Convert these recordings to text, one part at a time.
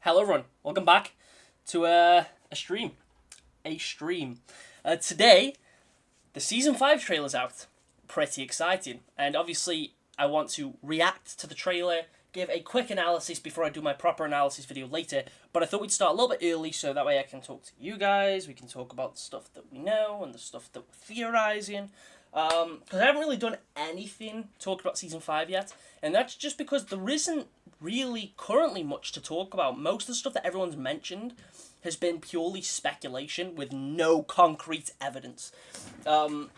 Hello everyone, welcome back to a stream. Today, the Season 5 trailer's out. Pretty exciting. And obviously, I want to react to the trailer, give a quick analysis before I do my proper analysis video later. But I thought we'd start a little bit early so that way I can talk to you guys. We can talk about the stuff that we know and the stuff that we're theorizing. Because I haven't really done anything talking about Season 5 yet. And that's just because there isn't really currently much to talk about. Most of the stuff that everyone's mentioned has been purely speculation with no concrete evidence. And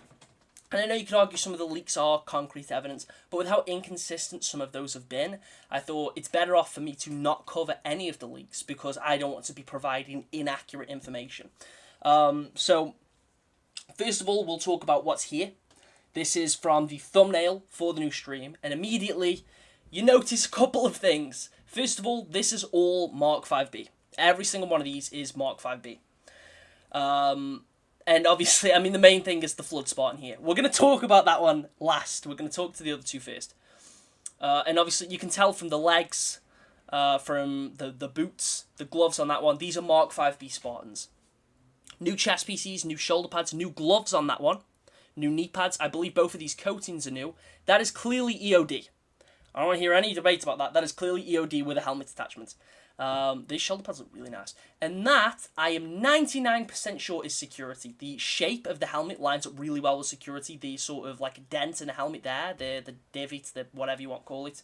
I know you could argue some of the leaks are concrete evidence, but with how inconsistent some of those have been, I thought it's better off for me to not cover any of the leaks because I don't want to be providing inaccurate information. So, first of all, we'll talk about what's here. This is from the thumbnail for the new stream, and immediately you notice a couple of things. First of all, this is all Mark 5B. Every single one of these is Mark 5B. And obviously, I mean, the main thing is the Flood Spartan here. We're going to talk about that one last. We're going to talk to the other two first. And obviously, you can tell from the legs, from the boots, the gloves on that one. These are Mark 5B Spartans. New chest pieces, new shoulder pads, new gloves on that one. New knee pads. I believe both of these coatings are new. That is clearly EOD. I don't want to hear any debate about that. That is clearly EOD with a helmet attachment. These shoulder pads look really nice. And that, I am 99% sure, is security. The shape of the helmet lines up really well with security. The sort of like dent in the helmet there, the divot, the whatever you want to call it,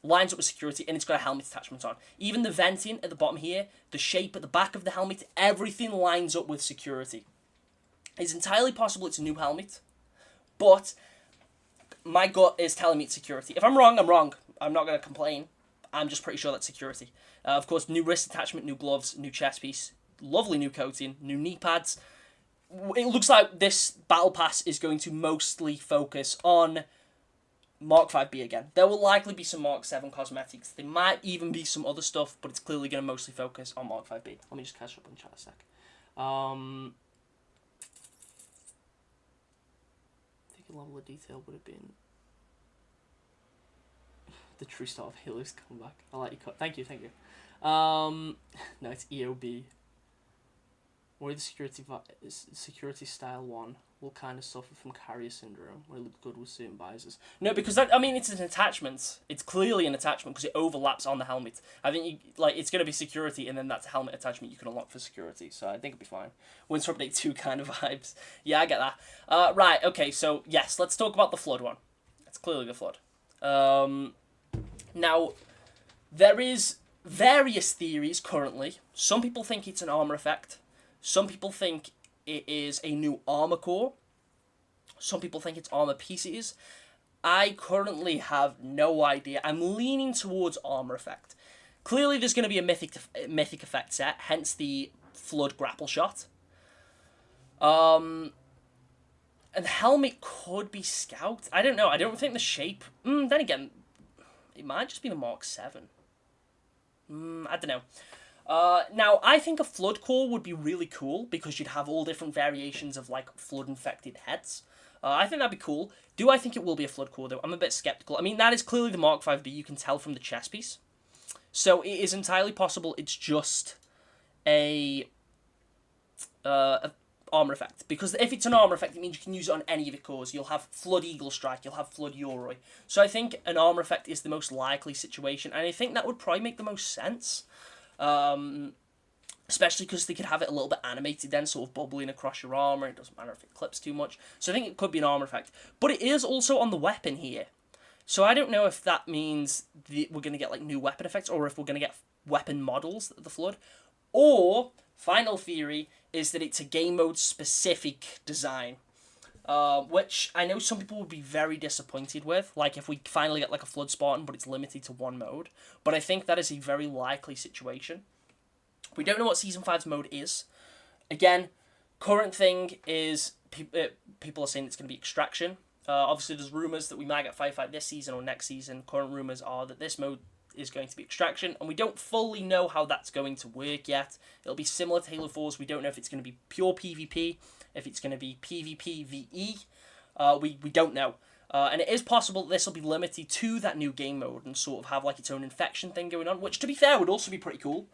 lines up with security, and it's got a helmet attachment on. Even the venting at the bottom here, the shape at the back of the helmet, everything lines up with security. It's entirely possible it's a new helmet, but my gut is telling me it's security. If I'm wrong, I'm wrong. I'm not going to complain. I'm just pretty sure that's security. Of course, new wrist attachment, new gloves, new chest piece, lovely new coating, new knee pads. It looks like this Battle Pass is going to mostly focus on Mark 5B again. There will likely be some Mark 7 cosmetics. There might even be some other stuff, but it's clearly going to mostly focus on Mark 5B. Let me just catch up in chat a sec. I think a level of detail would have been the true start of Halo's comeback. I like your cut. Thank you. No, it's EOB. Where the security style one will kind of suffer from carrier syndrome, where it looks good with certain visors. No, because that, I mean, it's an attachment. It's clearly an attachment because it overlaps on the helmet. I think it's going to be security, and then that's a helmet attachment you can unlock for security. So I think it'll be fine. Winter Update 2 kind of vibes. Yeah, I get that. Right. Okay. So yes, let's talk about the Flood one. It's clearly the Flood. Now, there is various theories currently. Some people think it's an armor effect. Some people think it is a new armor core. Some people think it's armor pieces. I currently have no idea. I'm leaning towards armor effect. Clearly, there's going to be a mythic effect set, hence the Flood grapple shot. And the helmet could be Scout. I don't know. I don't think the shape... then again... It might just be the Mark 7. I don't know. Now, I think a Flood core would be really cool because you'd have all different variations of, like, Flood-infected heads. I think that'd be cool. Do I think it will be a Flood core, though? I'm a bit skeptical. I mean, that is clearly the Mark 5B. You can tell from the chest piece. So, it is entirely possible it's just a armor effect, because if it's an armor effect, it means you can use it on any of your cores. You'll have Flood Eagle Strike, you'll have Flood Yoroi. So I think an armor effect is the most likely situation, and I think that would probably make the most sense, especially because they could have it a little bit animated then, sort of bubbling across your armor. It doesn't matter if it clips too much. So I think it could be an armor effect, but it is also on the weapon here. So I don't know if that means we're going to get like new weapon effects, or if we're going to get weapon models of the Flood, or final theory is that it's a game mode specific design, which I know some people would be very disappointed with, like if we finally get like a Flood Spartan but it's limited to one mode, but I think that is a very likely situation. We don't know what Season 5's mode is. Again, current thing is people are saying it's going to be Extraction. Obviously there's rumours that we might get Firefight this season or next season. Current rumours are that this mode is going to be Extraction, and we don't fully know how that's going to work yet. It'll be similar to Halo 4's. We don't know if it's going to be pure PvP, if it's going to be PvP VE. We don't know. And it is possible that this will be limited to that new game mode and sort of have like its own infection thing going on, which, to be fair, would also be pretty cool.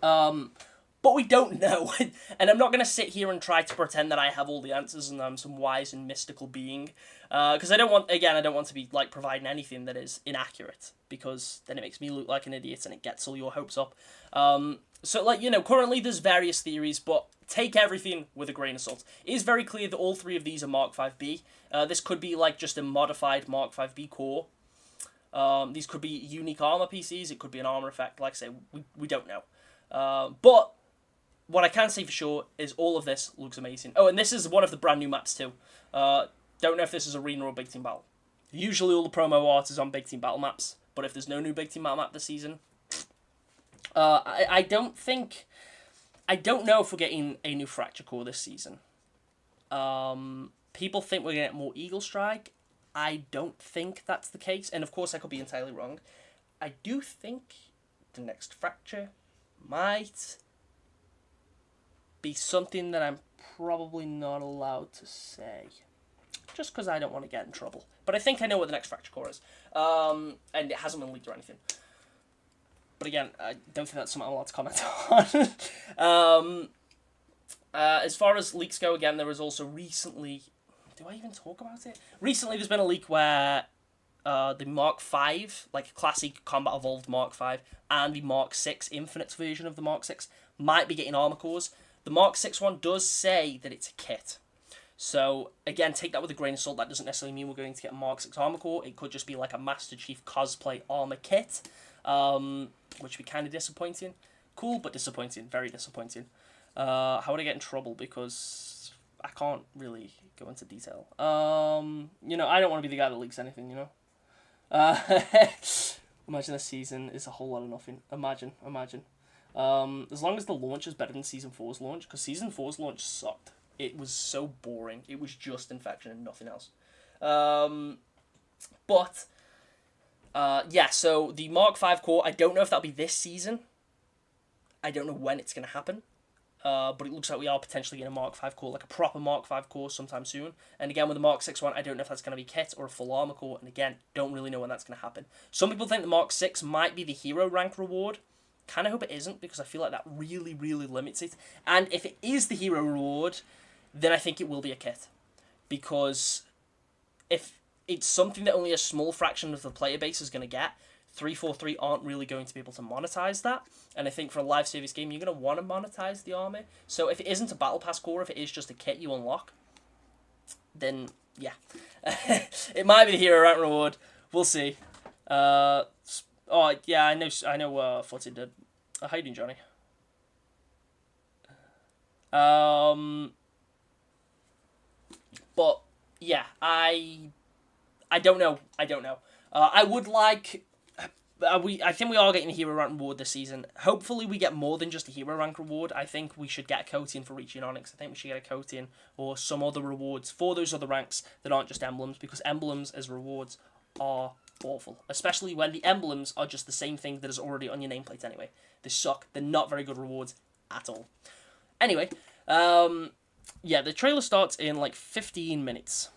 But we don't know, and I'm not going to sit here and try to pretend that I have all the answers and I'm some wise and mystical being, because I don't want to be, like, providing anything that is inaccurate, because then it makes me look like an idiot and it gets all your hopes up. So, like, currently there's various theories, but take everything with a grain of salt. It is very clear that all three of these are Mark 5B. This could be, like, just a modified Mark 5B core. These could be unique armor PCs, it could be an armor effect, like I say, we don't know. But what I can say for sure is all of this looks amazing. Oh, and this is one of the brand new maps too. Don't know if this is Arena or Big Team Battle. Usually all the promo art is on Big Team Battle maps, but if there's no new Big Team Battle map this season, I don't know if we're getting a new Fracture Core this season. People think we're going to get more Eagle Strike. I don't think that's the case, and of course I could be entirely wrong. I do think the next Fracture might be something that I'm probably not allowed to say, just because I don't want to get in trouble. But I think I know what the next Fracture Core is, and it hasn't been leaked or anything. But again, I don't think that's something I'm allowed to comment on. As far as leaks go, again, there was also recently... Do I even talk about it? Recently, there's been a leak where the Mark V, like classic Combat Evolved Mark V, and the Mark VI Infinite version of the Mark VI might be getting armor cores. The Mark VI one does say that it's a kit. So, again, take that with a grain of salt. That doesn't necessarily mean we're going to get a Mark VI armor core. It could just be like a Master Chief cosplay armor kit, which would be kind of disappointing. Cool, but disappointing. Very disappointing. How would I get in trouble? Because I can't really go into detail. I don't want to be the guy that leaks anything, Imagine this season is a whole lot of nothing. Imagine. As long as the launch is better than Season 4's launch, because Season 4's launch sucked. It was so boring. It was just infection and nothing else. So the Mark V core, I don't know if that'll be this season. I don't know when it's going to happen. But it looks like we are potentially getting a Mark V core, like a proper Mark V core sometime soon. And again, with the Mark VI one, I don't know if that's going to be kit or a full armor core. And again, don't really know when that's going to happen. Some people think the Mark VI might be the hero rank reward. Kind of hope it isn't, because I feel like that really, really limits it. And if it is the hero reward, then I think it will be a kit. Because if it's something that only a small fraction of the player base is going to get, 343 aren't really going to be able to monetize that. And I think for a live service game, you're going to want to monetize the army. So if it isn't a Battle Pass core, if it is just a kit you unlock, then yeah. It might be the hero rank reward. We'll see. I know Footy did. How you doing, Johnny? But yeah, I don't know. I would like. I think we are getting a hero rank reward this season. Hopefully we get more than just a hero rank reward. I think we should get a coating for reaching Onyx. I think we should get a coating or some other rewards for those other ranks that aren't just emblems, because emblems as rewards are awful. Especially when the emblems are just the same thing that is already on your nameplate anyway. They suck. They're not very good rewards at all. Anyway, the trailer starts in like 15 minutes.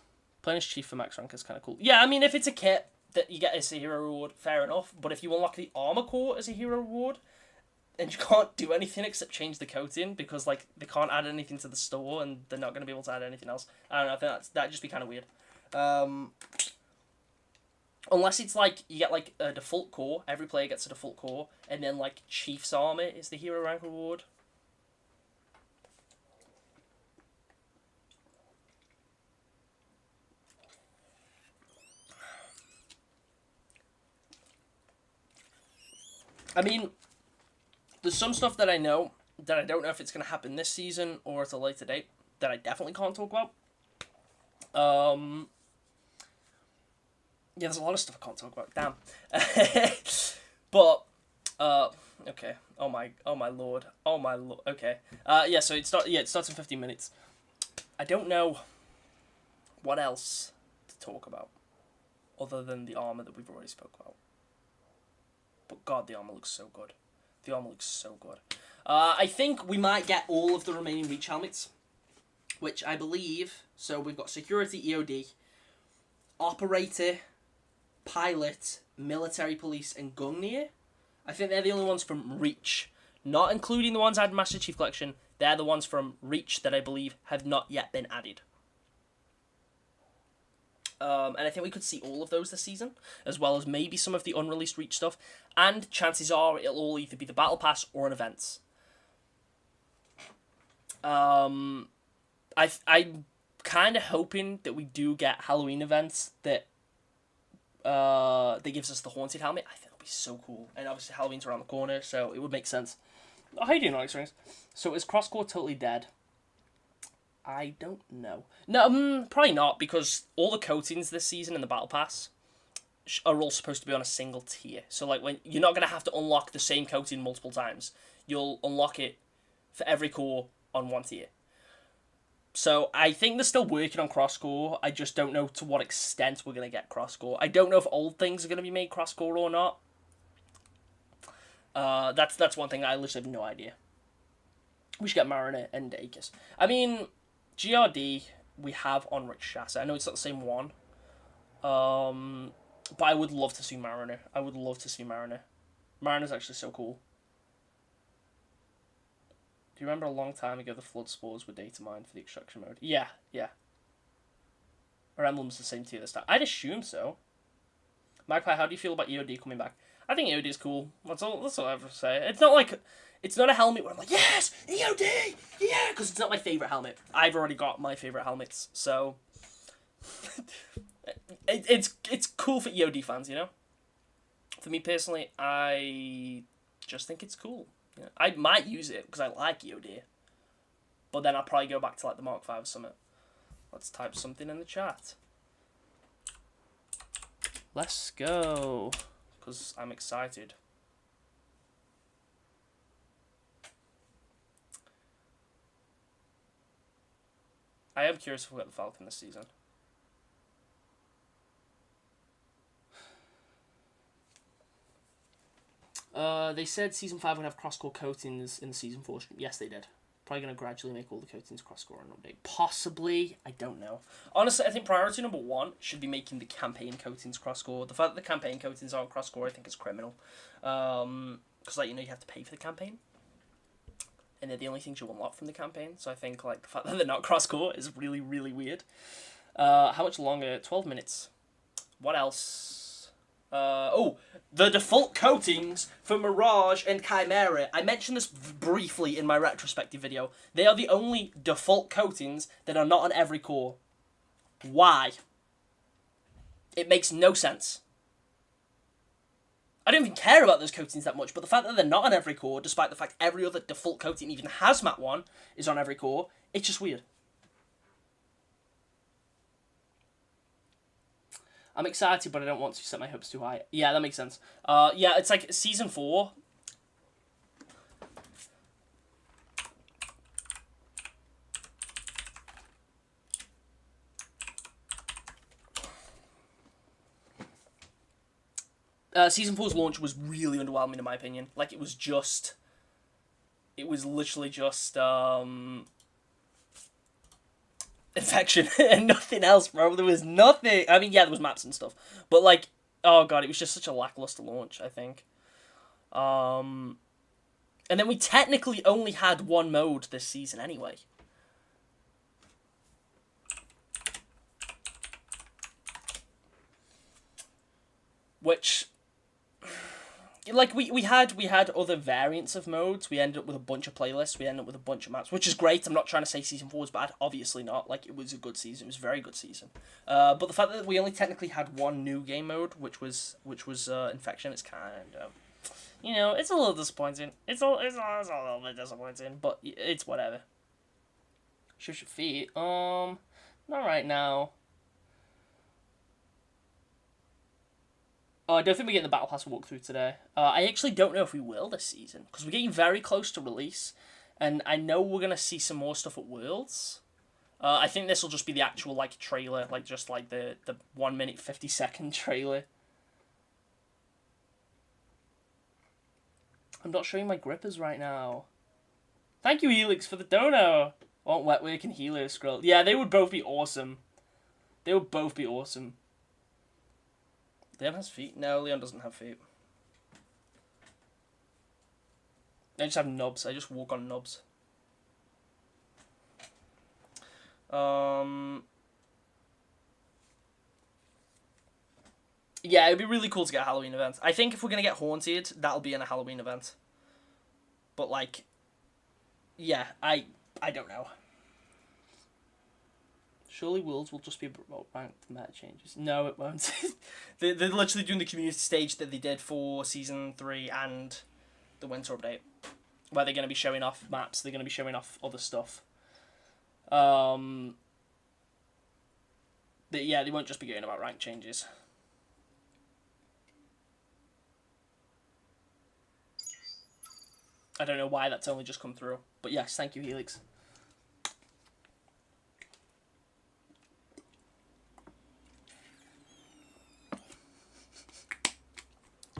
Playing as Chief for max rank is kind of cool. Yeah, I mean, if it's a kit that you get as a hero reward, fair enough. But if you unlock the armor core as a hero reward, and you can't do anything except change the coating, because like they can't add anything to the store and they're not going to be able to add anything else. I don't know, I think that'd just be kind of weird. Unless it's like you get like a default core, every player gets a default core, and then like Chief's armor is the hero rank reward. I mean, there's some stuff that I know that I don't know if it's going to happen this season or at a later date that I definitely can't talk about. There's a lot of stuff I can't talk about. Damn. But okay. Oh my lord. Okay. So it starts in 15 minutes. I don't know what else to talk about other than the armor that we've already spoke about. But God, the armor looks so good. I think we might get all of the remaining Reach helmets, which I believe. So we've got Security EOD, Operator, Pilot, Military Police, and Gungnir. I think they're the only ones from Reach. not including the ones added in Master Chief Collection. They're the ones from Reach that I believe have not yet been added. And I think we could see all of those this season, as well as maybe some of the unreleased Reach stuff. And chances are it'll all either be the Battle Pass or an events. I'm kind of hoping that we do get Halloween events that gives us the Haunted helmet. I think it'll be so cool. And obviously Halloween's around the corner, so it would make sense. How you doing, Alex Rings? So is Crosscore totally dead? I don't know. No, probably not, because all the coatings this season in the Battle Pass are all supposed to be on a single tier. So, like, when you're not going to have to unlock the same coating multiple times. You'll unlock it for every core on one tier. So, I think they're still working on cross-core. I just don't know to what extent we're going to get cross-core. I don't know if old things are going to be made cross-core or not. That's one thing I literally have no idea. We should get Mariner and Akis. I mean, GRD we have on Rich Shasta. I know it's not the same one. But I would love to see Mariner. I would love to see Mariner. Mariner's actually so cool. Do you remember a long time ago the Flood Spores were data mined for the extraction mode? Yeah. Or Emblem's the same tier this time. I'd assume so. Magpie, how do you feel about EOD coming back? I think EOD is cool. That's all I have to say. It's not a helmet where I'm like, yes, EOD, yeah, because it's not my favourite helmet. I've already got my favourite helmets, so it's cool for EOD fans, you know? For me personally, I just think it's cool. Yeah. I might use it because I like EOD, but then I'll probably go back to like the Mark V or something. Let's type something in the chat. Let's go, because I'm excited. I am curious if we'll get the Falcon this season. They said Season 5 would have cross-core coatings in the Season 4 stream. Yes, they did. Probably going to gradually make all the coatings cross-core and update. Possibly. I don't know. Honestly, I think priority number 1 should be making the campaign coatings cross-core. The fact that the campaign coatings aren't cross-core, I think is criminal. Because, like, you know, you have to pay for the campaign. And they're the only things you unlock from the campaign. So I think, like, the fact that they're not cross-core is really, really weird. How much longer? 12 minutes. What else? The default coatings for Mirage and Chimera. I mentioned this briefly in my retrospective video. They are the only default coatings that are not on every core. Why? It makes no sense. I don't even care about those coatings that much, but the fact that they're not on every core, despite the fact every other default coating, even Hazmat one, is on every core, it's just weird. I'm excited, but I don't want to set my hopes too high. Yeah, that makes sense. Yeah, it's like Season 4. Season 4's launch was really underwhelming in my opinion. Like, it was literally just, infection and nothing else, bro. There was nothing. I mean, yeah, there was maps and stuff, but like, oh god, it was just such a lackluster launch, I think. And then we technically only had one mode this season anyway. Which, like, we had other variants of modes. We ended up with a bunch of playlists. We ended up with a bunch of maps, which is great. I'm not trying to say Season 4 was bad. Obviously not. Like, it was a good season. It was a very good season. But the fact that we only technically had one new game mode, which was Infection, it's kind of, you know, it's a little disappointing. It's a little bit disappointing, but it's whatever. Shush your feet. Not right now. I don't think we're getting the Battle Pass walkthrough today. I actually don't know if we will this season, because we're getting very close to release, and I know we're going to see some more stuff at Worlds. I think this will just be the actual, like, trailer, like, just, like, the 1 minute, 50-second trailer. I'm not showing my grippers right now. Thank you, Helix, for the dono. Want Wetwork and Helio scroll. Yeah, they would both be awesome. They would both be awesome. Leon has feet? No, Leon doesn't have feet. I just have nubs. I just walk on nubs. Yeah, it'd be really cool to get a Halloween event. I think if we're gonna get Haunted, that'll be in a Halloween event. But like, yeah, I don't know. Surely Worlds will just be about ranked meta changes. No, it won't. they're literally doing the community stage that they did for Season 3 and the Winter Update. Where they're going to be showing off maps, they're going to be showing off other stuff. Yeah, they won't just be going about rank changes. I don't know why that's only just come through. But yes, thank you, Helix.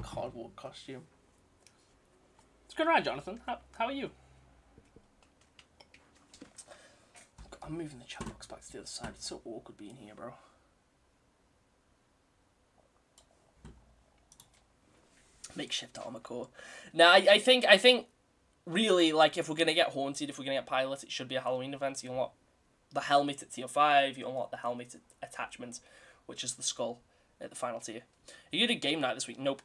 Cardboard costume. It's going right, Jonathan. How are you? I'm moving the chat box back to the other side. It's so awkward being here, bro. Makeshift armor core. Now, I think really, like, if we're going to get Haunted, if we're going to get Pilot, it should be a Halloween event. You unlock the helmet at tier 5, you unlock the helmet attachment, which is the skull at the final tier. Are you going to do game night this week? Nope.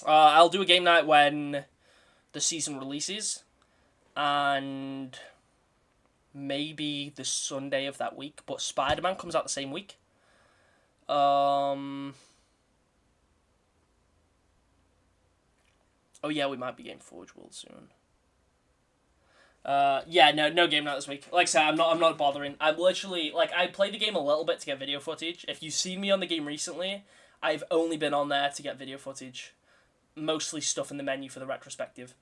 I'll do a game night when the season releases, and maybe the Sunday of that week, but Spider-Man comes out the same week. Oh yeah, we might be getting Forge World soon. Yeah, no game night this week. Like I said, I'm not bothering. I'm literally, like, I played the game a little bit to get video footage. If you've seen me on the game recently, I've only been on there to get video footage. Mostly stuff in the menu for the retrospective.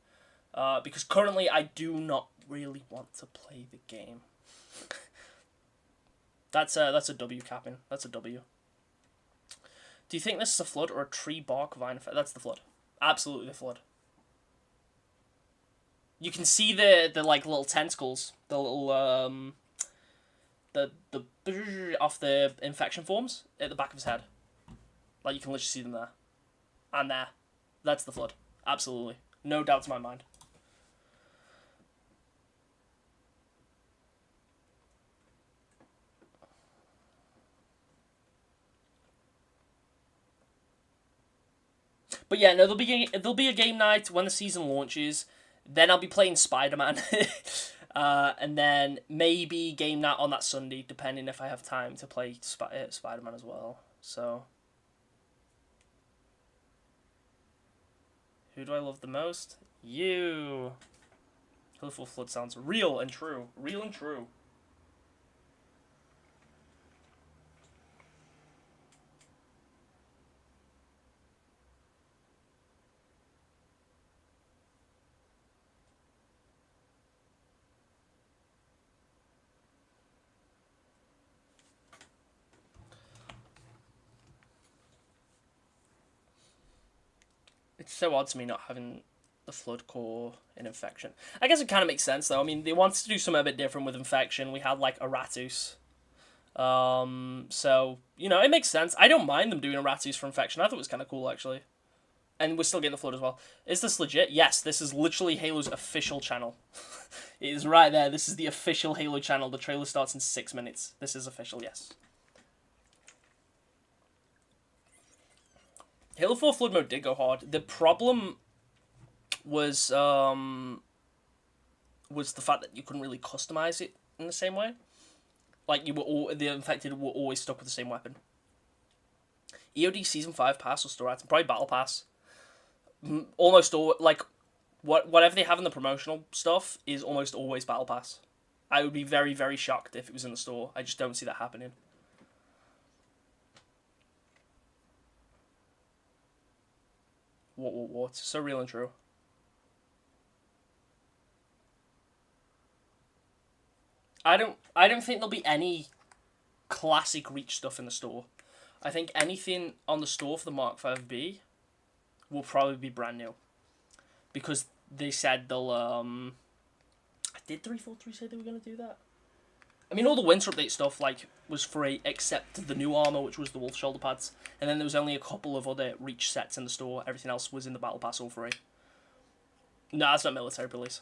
Because currently I do not really want to play the game. That's a W, Captain. That's a W. Do you think this is a flood or a tree bark vine effect? That's the flood. Absolutely the flood. You can see the like little tentacles, the little the off the infection forms at the back of his head. Like, you can literally see them there. And there. That's the flood. Absolutely. No doubt in my mind. But yeah, no, there'll be a game night when the season launches. Then I'll be playing Spider-Man. And then maybe game night on that Sunday, depending if I have time to play Spider-Man as well. So, who do I love the most? You. Hillful Flood sounds real and true. Real and true. It's so odd to me not having the Flood core in Infection. I guess it kind of makes sense, though. I mean, they wanted to do something a bit different with Infection. We had, like, a Ratus. So, you know, it makes sense. I don't mind them doing a Ratus for Infection. I thought it was kind of cool, actually. And we're still getting the Flood as well. Is this legit? Yes, this is literally Halo's official channel. It is right there. This is the official Halo channel. The trailer starts in 6 minutes. This is official, yes. Halo 4 Flood mode did go hard. The problem was the fact that you couldn't really customize it in the same way. Like, the infected were always stuck with the same weapon. EOD Season 5 Pass was still right. Probably Battle Pass. Almost all, like, whatever they have in the promotional stuff is almost always Battle Pass. I would be very, very shocked if it was in the store. I just don't see that happening. What? So real and true. I don't think there'll be any classic Reach stuff in the store. I think anything on the store for the Mark 5B will probably be brand new. Because they said they'll did 343 say they were gonna do that? I mean, all the Winter Update stuff, like, was free, except the new armor, which was the Wolf shoulder pads. And then there was only a couple of other Reach sets in the store. Everything else was in the Battle Pass, all free. No, it's not military police.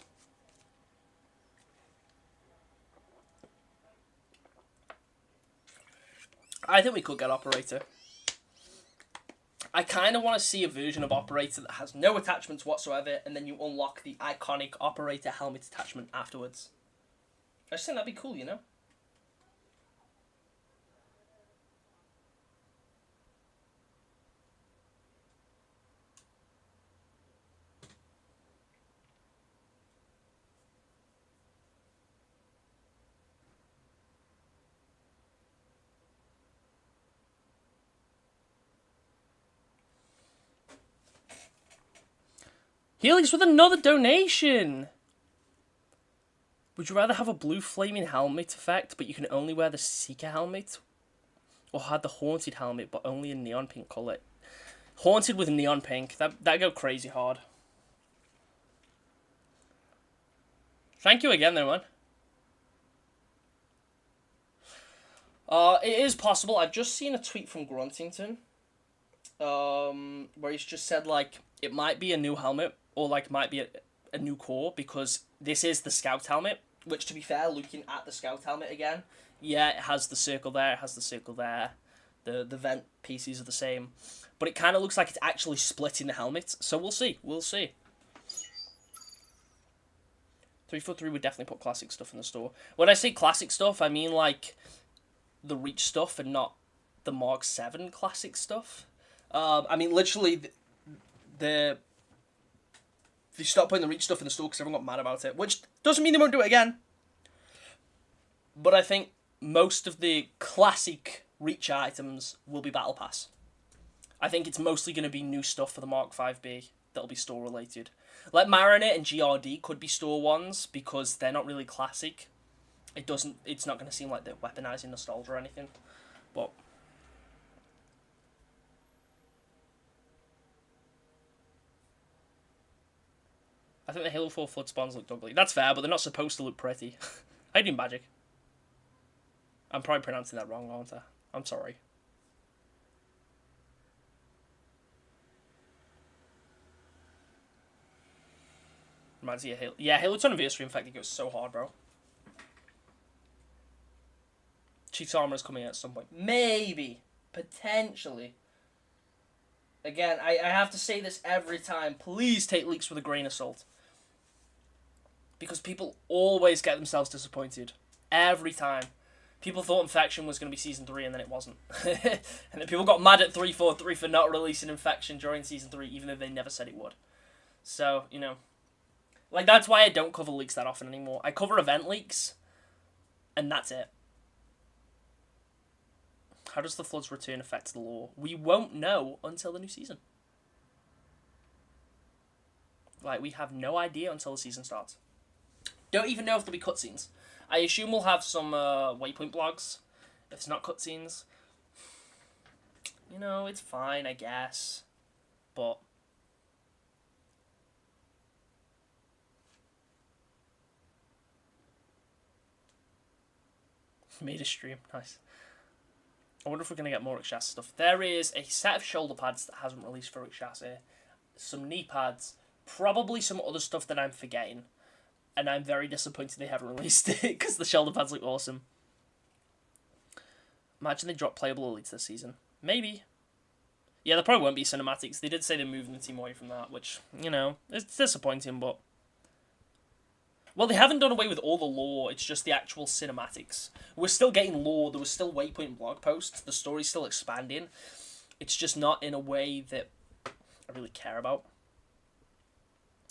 I think we could get Operator. I kind of want to see a version of Operator that has no attachments whatsoever, and then you unlock the iconic Operator helmet attachment afterwards. I just think that'd be cool, you know? Helix with another donation! Would you rather have a blue flaming helmet effect, but you can only wear the Seeker helmet? Or had the Haunted helmet, but only in neon pink colour? Haunted with neon pink. That'd go crazy hard. Thank you again, though, man. It is possible. I've just seen a tweet from Gruntington. Where he's just said, like, it might be a new helmet, or, like, might be a new core, because this is the Scout helmet, which, to be fair, looking at the Scout helmet again, yeah, it has the circle there, it has the circle there, the vent pieces are the same, but it kind of looks like it's actually splitting the helmet, so we'll see. 343 would definitely put classic stuff in the store. When I say classic stuff, I mean, like, the Reach stuff and not the Mark 7 classic stuff. I mean, literally, they stopped putting the Reach stuff in the store because everyone got mad about it, which doesn't mean they won't do it again. But I think most of the classic Reach items will be Battle Pass. I think it's mostly going to be new stuff for the Mark 5B that'll be store related. Like Marinette and GRD could be store ones because they're not really classic. It's not going to seem like they're weaponizing nostalgia or anything. But I think the Halo 4 Flood spawns look ugly. That's fair, but they're not supposed to look pretty. I do magic. I'm probably pronouncing that wrong, aren't I? I'm sorry. Reminds me of Halo. Yeah, Halo 2 Anniversary, in fact, it goes so hard, bro. Chief's Armor is coming out at some point. Maybe. Potentially. Again, I have to say this every time. Please take leaks with a grain of salt. Because people always get themselves disappointed. Every time. People thought Infection was going to be Season 3 and then it wasn't. And then people got mad at 343 for not releasing Infection during Season 3 even though they never said it would. So, you know. Like, that's why I don't cover leaks that often anymore. I cover event leaks. And that's it. How does the Flood's return affect the lore? We won't know until the new season. Like, we have no idea until the season starts. Don't even know if there'll be cutscenes. I assume we'll have some Waypoint blogs. If it's not cutscenes, you know, it's fine, I guess. But made a stream, nice. I wonder if we're going to get more Ikshasa stuff. There is a set of shoulder pads that hasn't released for Ikshasa. Some knee pads. Probably some other stuff that I'm forgetting. And I'm very disappointed they haven't released it, because the shoulder pads look awesome. Imagine they drop playable elites this season. Maybe. Yeah, there probably won't be cinematics. They did say they're moving the team away from that, which, you know, it's disappointing, but... Well, they haven't done away with all the lore, it's just the actual cinematics. We're still getting lore, there was still Waypoint blog posts, the story's still expanding. It's just not in a way that I really care about.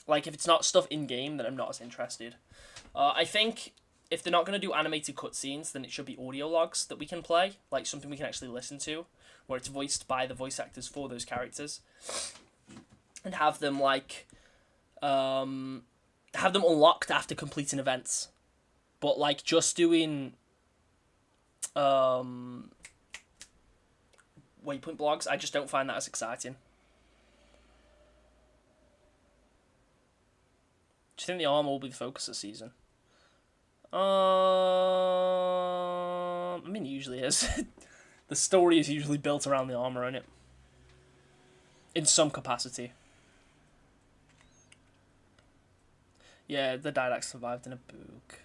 Like, if it's not stuff in-game, then I'm not as interested. I think if they're not going to do animated cutscenes, then it should be audio logs that we can play. Like, something we can actually listen to, where it's voiced by the voice actors for those characters. And have them, like, have them unlocked after completing events. But, like, just doing Waypoint blogs, I just don't find that as exciting. Do you think the armor will be the focus this season? I mean, it usually is. The story is usually built around the armor, isn't it? In some capacity. Yeah, the Didact survived in a book.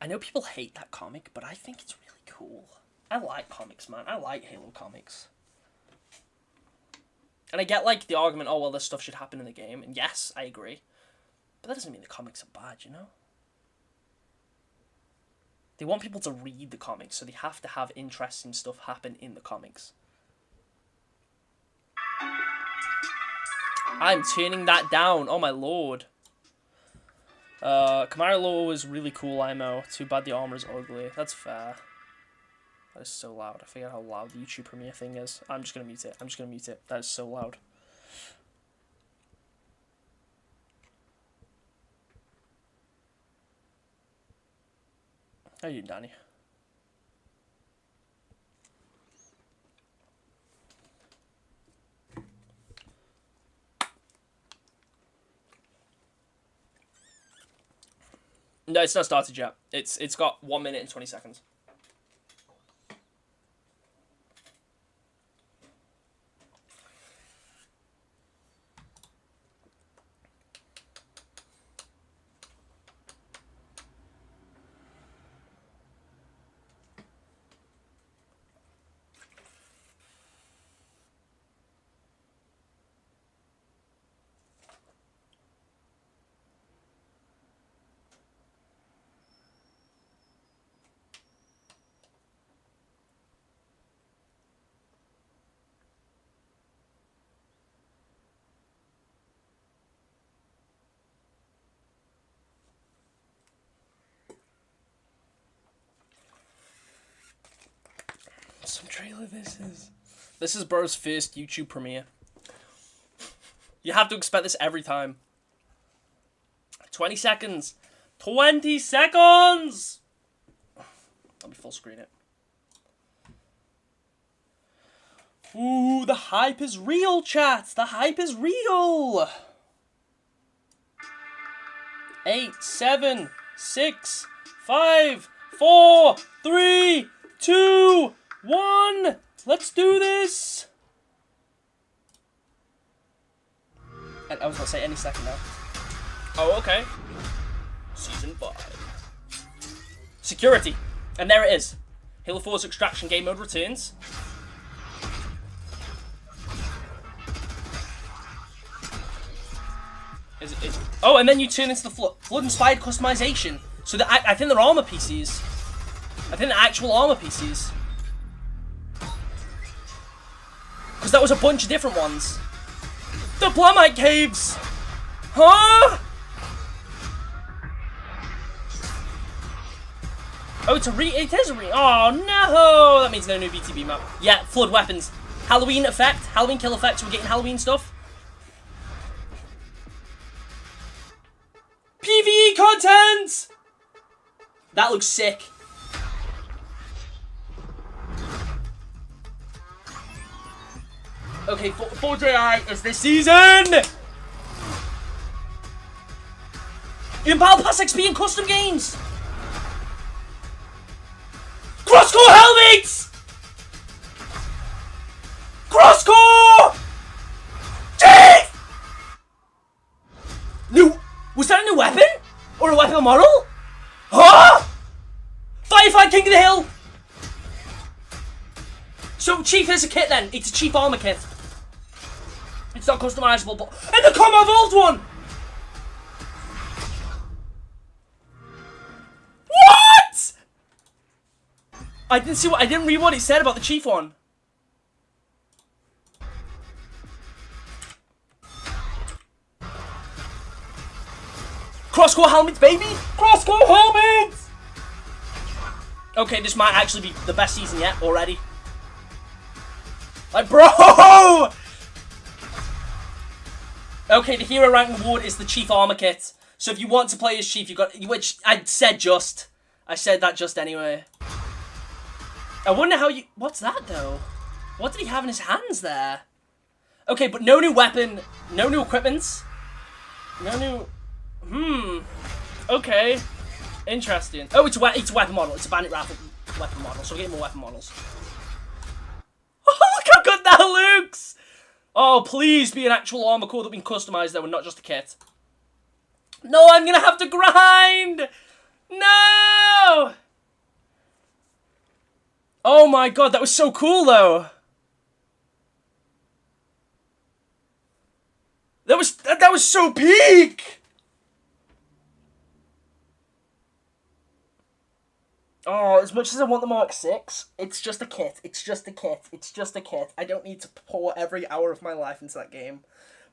I know people hate that comic, but I think it's really cool. I like comics, man. I like Halo comics. And I get, like, the argument, oh, well, this stuff should happen in the game. And yes, I agree. But that doesn't mean the comics are bad, you know? They want people to read the comics, so they have to have interesting stuff happen in the comics. I'm turning that down. Oh, my lord. Kamara Law was really cool, IMO. Too bad the armor is ugly. That's fair. That is so loud. I forget how loud the YouTube Premiere thing is. I'm just going to mute it. That is so loud. How are you, Danny? No, it's not started yet. It's got 1 minute and 20 seconds. Some trailer this is. This is Bro's first YouTube premiere. You have to expect this every time. 20 seconds. 20 seconds! Let me full screen it. Ooh, the hype is real, chat. The hype is real. 8, 7, 6, 5, 4, 3, 2, 1. Let's do this. And I was going to say any second now. Oh, okay. Season 5. Security. And there it is. Halo 4's extraction game mode returns. Oh, and then you turn into the flood-inspired customization. So I think they're armor PCs. I think they're actual armor PCs. Because that was a bunch of different ones. The Blamite Caves! Huh? Oh, it is a oh no! That means no new BTB map. Yeah, flood weapons. Halloween effect, Halloween kill effect, so we're getting Halloween stuff. PvE content! That looks sick. Okay, 4JI is this season! In Battle Pass XP and custom games! Crosscore helmets! Crosscore! Jeez! Was that a new weapon? Or a weapon model? Huh? Firefight King of the Hill! So Chief is a kit then. It's a Chief armor kit. It's not customizable, but... And the Combat Evolved one! What?! I didn't read what it said about the Chief one. Crosscore helmets, baby! Crosscore helmets! Okay, this might actually be the best season yet already. Like, bro! Okay, the hero rank reward is the Chief armor kit. So if you want to play as Chief, you got, which I said that just anyway. I wonder how you, what's that though? What did he have in his hands there? Okay, but no new weapon, no new equipment, no new, okay, interesting. Oh, it's a weapon model, it's a bandit rifle weapon model, so we're getting more weapon models. Oh, look how good that looks! Oh, please be an actual armor core that we can customize though and not just a kit. No, I'm gonna have to grind! No! Oh my god, that was so cool though! That was so peak! Oh, as much as I want the Mark 6, it's just a kit. It's just a kit. It's just a kit. I don't need to pour every hour of my life into that game.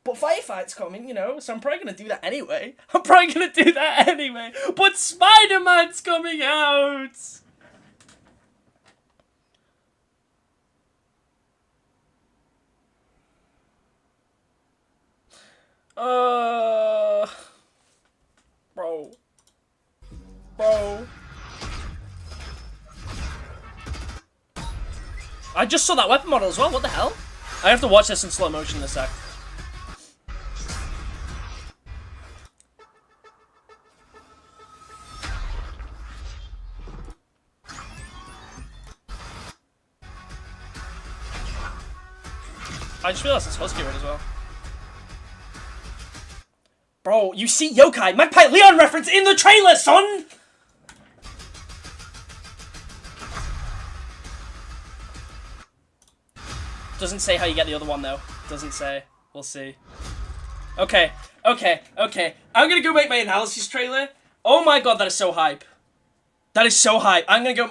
But Firefight's coming, you know, so I'm probably going to do that anyway. But Spider-Man's coming out! Bro. I just saw that weapon model as well, what the hell? I have to watch this in slow motion in a sec. I just realized it's Husky Red as well. Bro, you see Yokai, Magpie Leon reference in the trailer, son! Doesn't say how you get the other one, though. Doesn't say. We'll see. Okay. I'm gonna go make my analysis trailer. Oh my god, that is so hype. I'm gonna go